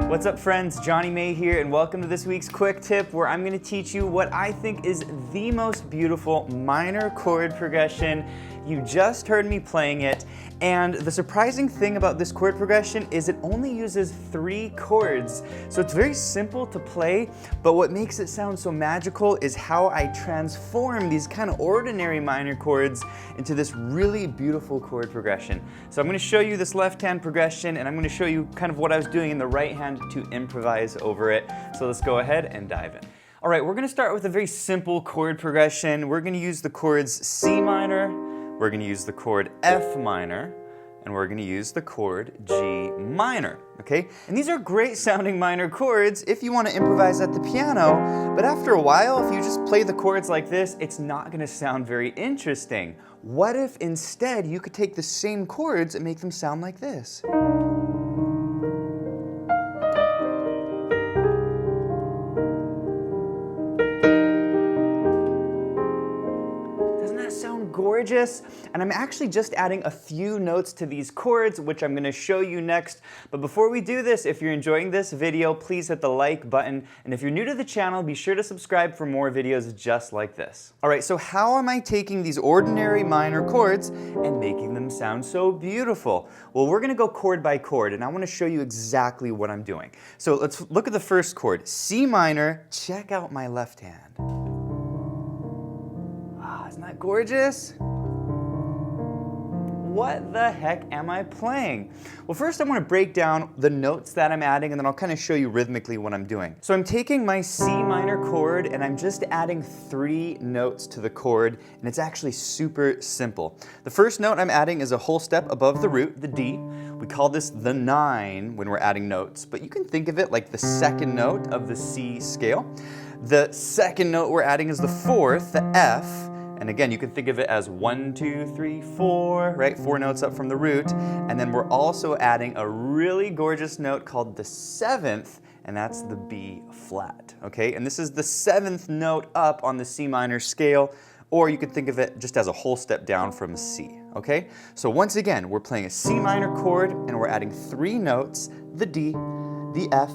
What's up friends, Jonny May here and welcome to this week's quick tip where I'm going to teach you what I think is the most beautiful minor chord progression. You just heard me playing it, and the surprising thing about this chord progression is it only uses 3 chords. So it's very simple to play, but what makes it sound so magical is how I transform these kind of ordinary minor chords into this really beautiful chord progression. So I'm going to show you this left hand progression, and I'm going to show you kind of what I was doing in the right hand to improvise over it. So let's go ahead and dive in. All right, we're going to start with a very simple chord progression. We're going to use the chords C minor, we're going to use the chord F minor, and we're going to use the chord G minor, okay? And these are great sounding minor chords if you want to improvise at the piano, but after a while, if you just play the chords like this, it's not going to sound very interesting. What if instead you could take the same chords and make them sound like this? Gorgeous, and I'm actually just adding a few notes to these chords, which I'm going to show you next. But before we do this, if you're enjoying this video, please hit the like button, and if you're new to the channel, be sure to subscribe for more videos just like this. Alright, so how am I taking these ordinary minor chords and making them sound so beautiful? Well, we're going to go chord by chord, and I want to show you exactly what I'm doing. So let's look at the first chord, C minor. Check out my left hand. Isn't that gorgeous? What the heck am I playing? Well, first I want to break down the notes that I'm adding, and then I'll kind of show you rhythmically what I'm doing. So I'm taking my C minor chord and I'm just adding 3 notes to the chord, and it's actually super simple. The first note I'm adding is a whole step above the root, the D. We call this the 9 when we're adding notes, but you can think of it like the second note of the C scale. The second note we're adding is the 4th, the F. And again, you can think of it as 1, 2, 3, 4, right? 4 notes up from the root. And then we're also adding a really gorgeous note called the 7th, and that's the B flat, okay? And this is the 7th note up on the C minor scale, or you could think of it just as a whole step down from C, okay? So once again, we're playing a C minor chord, and we're adding 3 notes, the D, the F,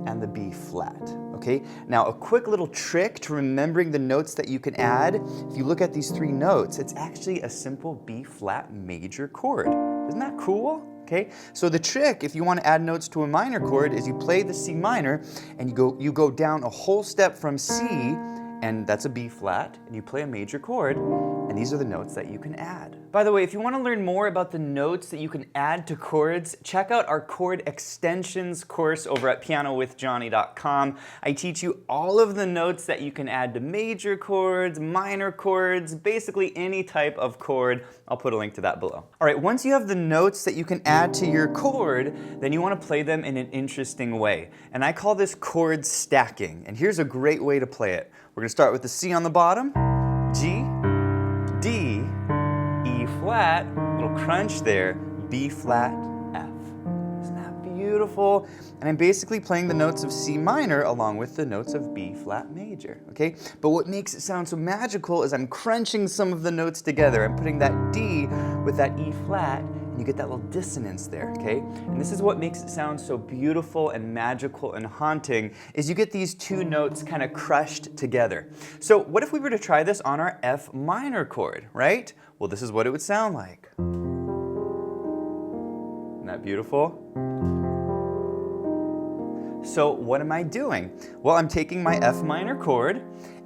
and the B flat. Okay? Now, a quick little trick to remembering the notes that you can add, if you look at these 3 notes, it's actually a simple B flat major chord. Isn't that cool? Okay? So the trick, if you want to add notes to a minor chord, is you play the C minor and you go down a whole step from C, and that's a B flat, and you play a major chord, and these are the notes that you can add. By the way, if you want to learn more about the notes that you can add to chords, check out our chord extensions course over at pianowithjonny.com. I teach you all of the notes that you can add to major chords, minor chords, basically any type of chord. I'll put a link to that below. All right, once you have the notes that you can add to your chord, then you want to play them in an interesting way. And I call this chord stacking. And here's a great way to play it. We're going to start with the C on the bottom, G, D, E flat, little crunch there, B flat, F. Isn't that beautiful? And I'm basically playing the notes of C minor along with the notes of B flat major, okay? But what makes it sound so magical is I'm crunching some of the notes together. I'm putting that D with that E flat, and you get that little dissonance there, okay? And this is what makes it sound so beautiful and magical and haunting, is you get these 2 notes kind of crushed together. So what if we were to try this on our F minor chord, right? Well, this is what it would sound like. Isn't that beautiful? So what am I doing? Well, I'm taking my F minor chord,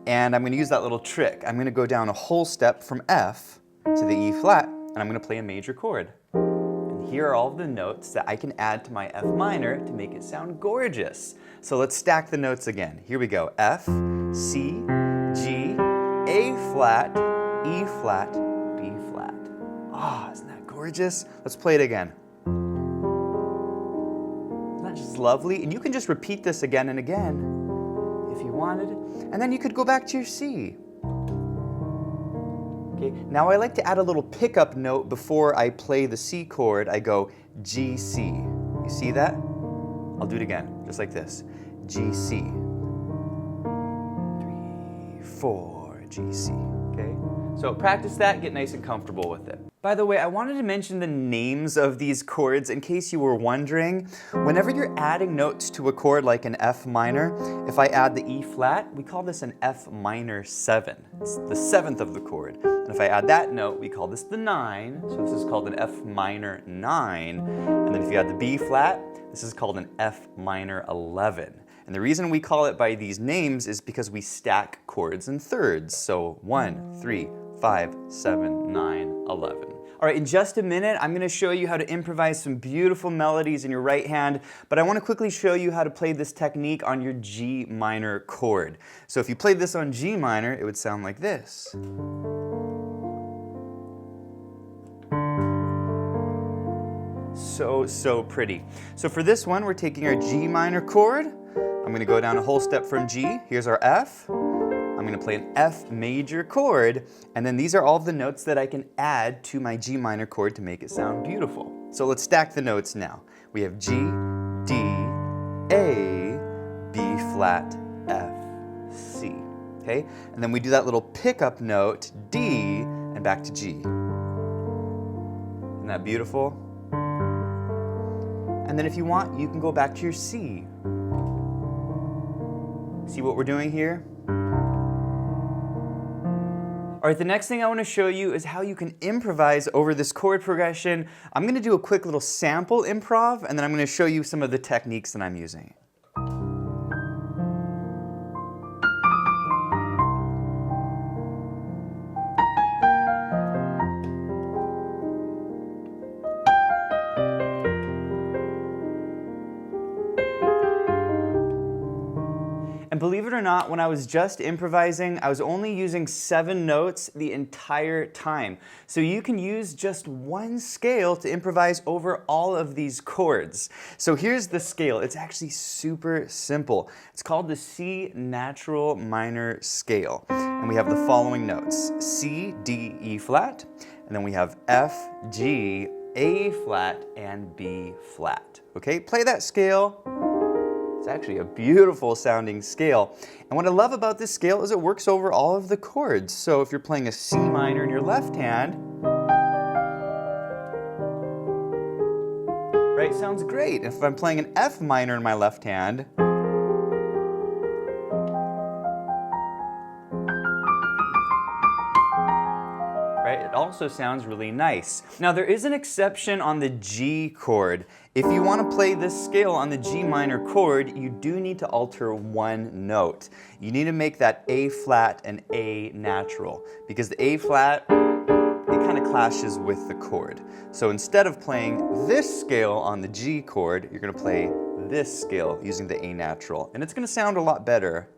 and I'm going to use that little trick. I'm going to go down a whole step from F to the E flat, and I'm going to play a major chord. And here are all of the notes that I can add to my F minor to make it sound gorgeous. So let's stack the notes again. Here we go. F, C, G, A flat, E flat, B flat. Ah, isn't that gorgeous? Let's play it again. Isn't that just lovely? And you can just repeat this again and again if you wanted. And then you could go back to your C. Okay, now I like to add a little pickup note before I play the C chord. I go G, C. You see that? I'll do it again, just like this. G, C. 3, 4, G, C. Okay? So practice that, get nice and comfortable with it. By the way, I wanted to mention the names of these chords in case you were wondering. Whenever you're adding notes to a chord like an F minor, if I add the E flat, we call this an F minor 7. It's the 7th of the chord. And if I add that note, we call this the 9. So this is called an F minor 9. And then if you add the B flat, this is called an F minor 11. And the reason we call it by these names is because we stack chords in thirds. So 1, 3, 5, 7, 9, 11. All right, in just a minute, I'm going to show you how to improvise some beautiful melodies in your right hand, but I want to quickly show you how to play this technique on your G minor chord. So if you played this on G minor, it would sound like this. So pretty. So for this one, we're taking our G minor chord. I'm going to go down a whole step from G. Here's our F. I'm going to play an F major chord, and then these are all of the notes that I can add to my G minor chord to make it sound beautiful. So let's stack the notes now. We have G, D, A, B flat, F, C. Okay? And then we do that little pickup note, D, and back to G. Isn't that beautiful? And then if you want, you can go back to your C. See what we're doing here? All right, the next thing I want to show you is how you can improvise over this chord progression. I'm going to do a quick little sample improv, and then I'm going to show you some of the techniques that I'm using. And believe it or not, when I was just improvising, I was only using 7 notes the entire time. So you can use just one scale to improvise over all of these chords. So here's the scale. It's actually super simple. It's called the C natural minor scale. And we have the following notes: C, D, E flat, and then we have F, G, A flat, and B flat. Okay, play that scale. It's actually a beautiful sounding scale. And what I love about this scale is it works over all of the chords. So if you're playing a C minor in your left hand, right, sounds great. If I'm playing an F minor in my left hand, it also sounds really nice. Now there is an exception on the G chord. If you want to play this scale on the G minor chord, you do need to alter one note. You need to make that A flat an A natural, because the A flat, it kind of clashes with the chord. So instead of playing this scale on the G chord, you're going to play this scale using the A natural, and it's going to sound a lot better.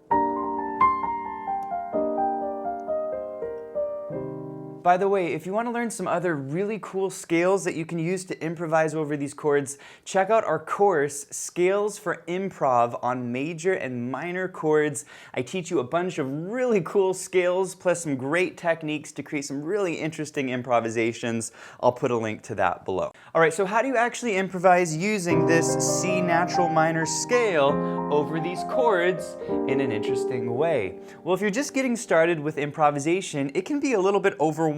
By the way, if you want to learn some other really cool scales that you can use to improvise over these chords, check out our course, Scales for Improv on Major and Minor Chords. I teach you a bunch of really cool scales, plus some great techniques to create some really interesting improvisations. I'll put a link to that below. All right, so how do you actually improvise using this C natural minor scale over these chords in an interesting way? Well, if you're just getting started with improvisation, it can be a little bit overwhelming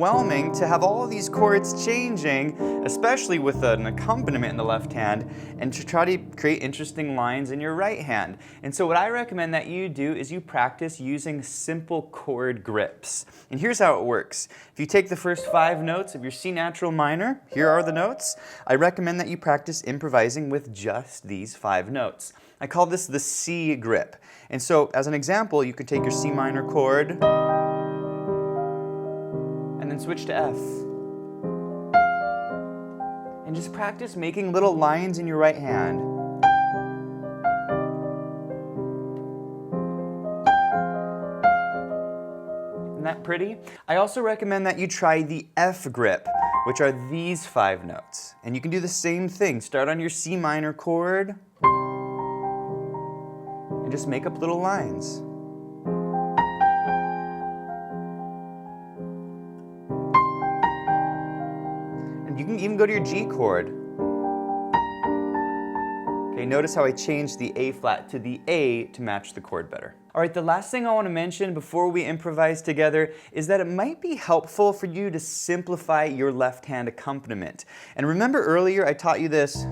to have all of these chords changing, especially with an accompaniment in the left hand, and to try to create interesting lines in your right hand. And so what I recommend that you do is you practice using simple chord grips. And here's how it works. If you take the first 5 notes of your C natural minor, here are the notes. I recommend that you practice improvising with just these 5 notes. I call this the C grip. And so as an example, you could take your C minor chord and then switch to F. And just practice making little lines in your right hand. Isn't that pretty? I also recommend that you try the F grip, which are these 5 notes. And you can do the same thing. Start on your C minor chord and just make up little lines. You can even go to your G chord. Okay, notice how I changed the A flat to the A to match the chord better. All right, the last thing I want to mention before we improvise together is that it might be helpful for you to simplify your left hand accompaniment. And remember earlier I taught you this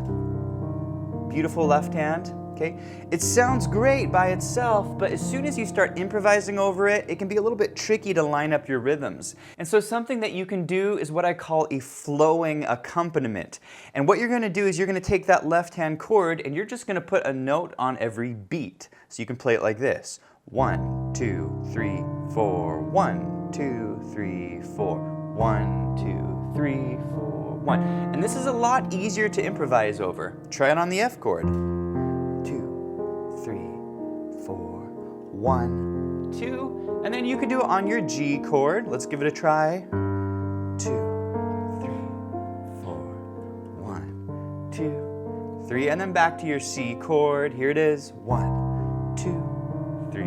beautiful left hand? Okay? It sounds great by itself, but as soon as you start improvising over it, it can be a little bit tricky to line up your rhythms. And so something that you can do is what I call a flowing accompaniment. And what you're going to do is you're going to take that left hand chord and you're just going to put a note on every beat. So you can play it like this. 1, 2, 3, 4, 1, 2, 3, 4, 1, 2, 3, 4, 1. And this is a lot easier to improvise over. Try it on the F chord. 2, 3, 4, 1, 2. And then you can do it on your G chord. Let's give it a try. 2, 3, 4, 1, 2, 3. And then back to your C chord. Here it is. 1, 2, 3,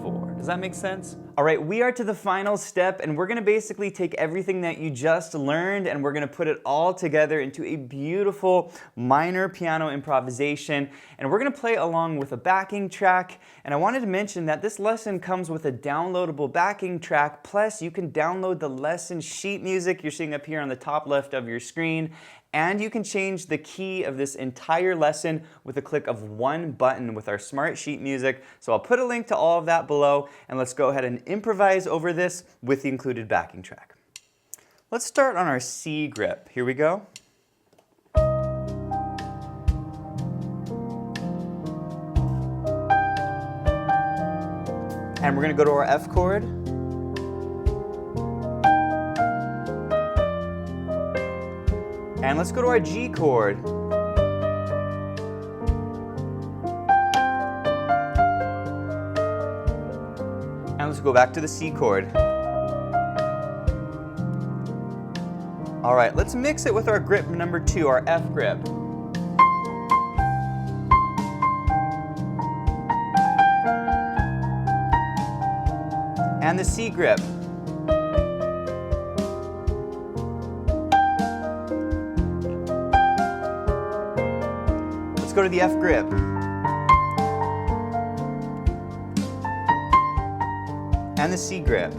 4. Does that make sense? All right, we are to the final step, and we're gonna basically take everything that you just learned and we're gonna put it all together into a beautiful minor piano improvisation, and we're gonna play along with a backing track. And I wanted to mention that this lesson comes with a downloadable backing track, plus you can download the lesson sheet music you're seeing up here on the top left of your screen. And you can change the key of this entire lesson with a click of one button with our smart sheet music. So I'll put a link to all of that below, and let's go ahead and improvise over this with the included backing track. Let's start on our C grip. Here we go. And we're gonna go to our F chord. And let's go to our G chord. And let's go back to the C chord. All right, let's mix it with our grip number 2, our F grip. And the C grip. Let's go to the F grip. And the C grip.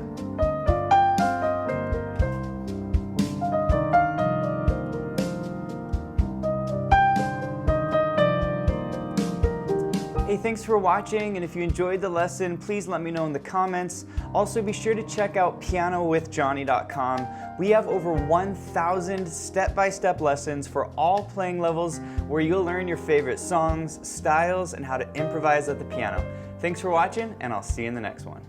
Hey, thanks for watching, and if you enjoyed the lesson, please let me know in the comments. Also, be sure to check out pianowithjonny.com. We have over 1,000 step-by-step lessons for all playing levels where you'll learn your favorite songs, styles, and how to improvise at the piano. Thanks for watching, and I'll see you in the next one.